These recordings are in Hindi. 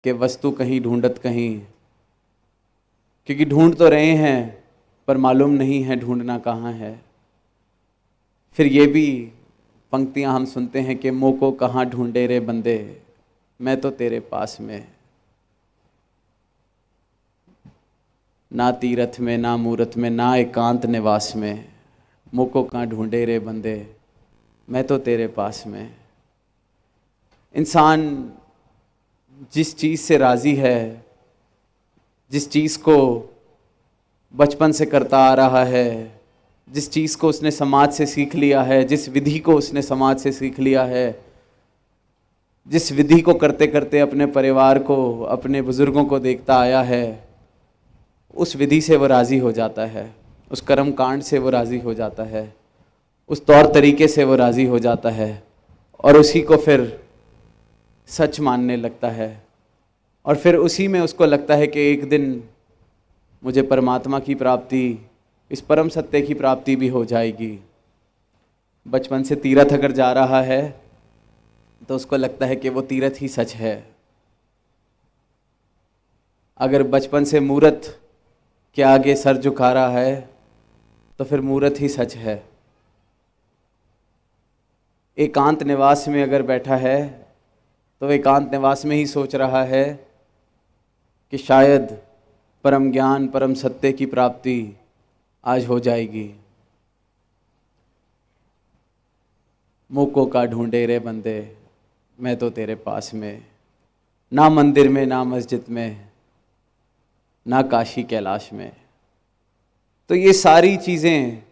कि वस्तु कहीं ढूंढत कहीं, क्योंकि ढूंढ तो रहे हैं पर मालूम नहीं है ढूंढना कहाँ है। फिर ये भी पंक्तियां हम सुनते हैं कि मोह को कहाँ ढूंढे रे बंदे, मैं तो तेरे पास में। ना तीरथ में ना मूरत में ना एकांत निवास में, मोह को कहाँ ढूंढे रे बंदे, मैं तो तेरे पास में। इंसान जिस चीज़ से राज़ी है, जिस चीज़ को बचपन से करता आ रहा है, जिस चीज़ को उसने समाज से सीख लिया है, जिस विधि को उसने समाज से सीख लिया है, जिस विधि को करते करते अपने परिवार को, अपने बुज़ुर्गों को देखता आया है, उस विधि से वो राज़ी हो जाता है, उस कर्म कांड से वो राज़ी हो जाता है, उस तौर तरीके से वो राज़ी हो जाता है और उसी को फिर सच मानने लगता है। और फिर उसी में उसको लगता है कि एक दिन मुझे परमात्मा की प्राप्ति, इस परम सत्य की प्राप्ति भी हो जाएगी। बचपन से तीर्थ अगर जा रहा है तो उसको लगता है कि वो तीर्थ ही सच है। अगर बचपन से मूर्त के आगे सर झुका रहा है तो फिर मूर्त ही सच है। एकांत निवास में अगर बैठा है तो एकांत निवास में ही सोच रहा है कि शायद परम ज्ञान, परम सत्य की प्राप्ति आज हो जाएगी। मोको का ढूंढे रे बंदे, मैं तो तेरे पास में। ना मंदिर में, ना मस्जिद में, ना काशी कैलाश में। तो ये सारी चीज़ें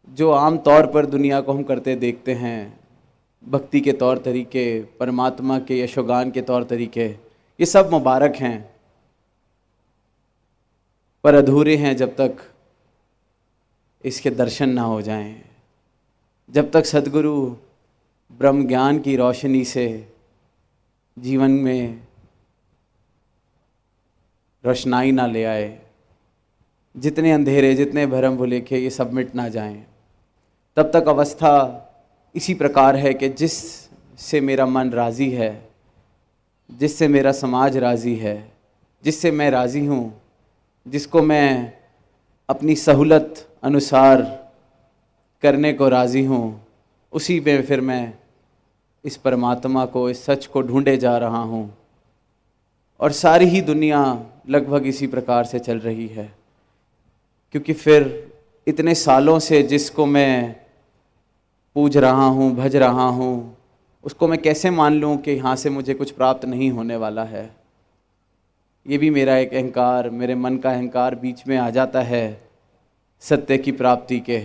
जो आम तौर पर दुनिया को हम करते देखते हैं, भक्ति के तौर तरीके, परमात्मा के यशोगान के तौर तरीके, ये सब मुबारक हैं पर अधूरे हैं जब तक इसके दर्शन ना हो जाएं, जब तक सद्गुरु ब्रह्म ज्ञान की रोशनी से जीवन में रोशनाई ना ले आए, जितने अंधेरे, जितने भरम भुलेखे ये सब मिट ना जाएं, तब तक अवस्था इसी प्रकार है कि जिससे मेरा मन राज़ी है, जिससे मेरा समाज राज़ी है, जिससे मैं राज़ी हूँ, जिसको मैं अपनी सहूलत अनुसार करने को राज़ी हूँ, उसी में फिर मैं इस परमात्मा को, इस सच को ढूंढे जा रहा हूँ। और सारी ही दुनिया लगभग इसी प्रकार से चल रही है, क्योंकि फिर इतने सालों से जिसको मैं पूज रहा हूँ, भज रहा हूँ, उसको मैं कैसे मान लूँ कि यहाँ से मुझे कुछ प्राप्त नहीं होने वाला है। ये भी मेरा एक अहंकार, मेरे मन का अहंकार बीच में आ जाता है सत्य की प्राप्ति के,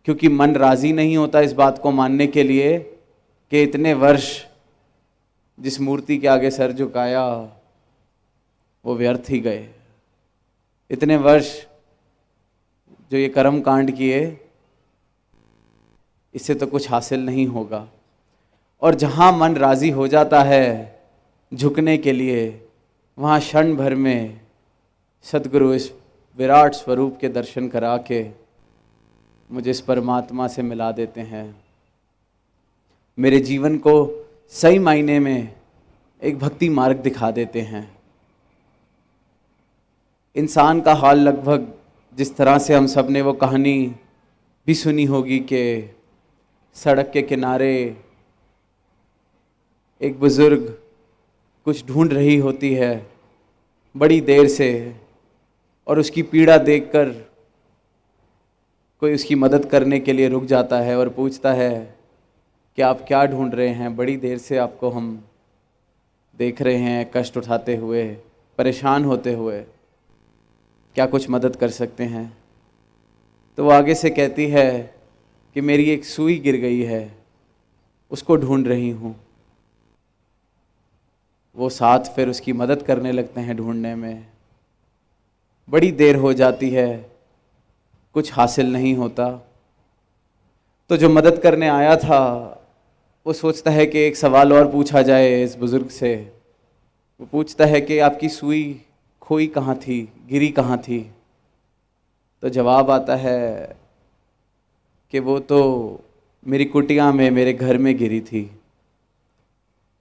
क्योंकि मन राज़ी नहीं होता इस बात को मानने के लिए कि इतने वर्ष जिस मूर्ति के आगे सर झुकाया वो व्यर्थ ही गए। इतने वर्ष जो ये कर्म कांड किए, इससे तो कुछ हासिल नहीं होगा। और जहाँ मन राज़ी हो जाता है झुकने के लिए, वहाँ क्षण भर में सद्गुरु इस विराट स्वरूप के दर्शन करा के मुझे इस परमात्मा से मिला देते हैं। मेरे जीवन को सही मायने में एक भक्ति मार्ग दिखा देते हैं। इंसान का हाल लगभग जिस तरह से हम सब ने वो कहानी भी सुनी होगी कि सड़क के किनारे एक बुज़ुर्ग कुछ ढूंढ रही होती है बड़ी देर से, और उसकी पीड़ा देखकर कोई उसकी मदद करने के लिए रुक जाता है और पूछता है कि आप क्या ढूंढ रहे हैं, बड़ी देर से आपको हम देख रहे हैं कष्ट उठाते हुए, परेशान होते हुए, क्या कुछ मदद कर सकते हैं। तो वो आगे से कहती है कि मेरी एक सुई गिर गई है, उसको ढूंढ रही हूँ। वो साथ फिर उसकी मदद करने लगते हैं ढूंढने में। बड़ी देर हो जाती है, कुछ हासिल नहीं होता। तो जो मदद करने आया था वो सोचता है कि एक सवाल और पूछा जाए इस बुज़ुर्ग से। वो पूछता है कि आपकी सुई खोई कहाँ थी, गिरी कहाँ थी? तो जवाब आता है कि वो तो मेरी कुटिया में, मेरे घर में गिरी थी।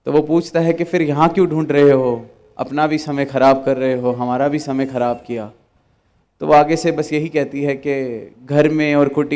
तो वो पूछता है कि फिर यहाँ क्यों ढूंढ रहे हो, अपना भी समय खराब कर रहे हो, हमारा भी समय खराब किया। तो वो आगे से बस यही कहती है कि घर में और कुटी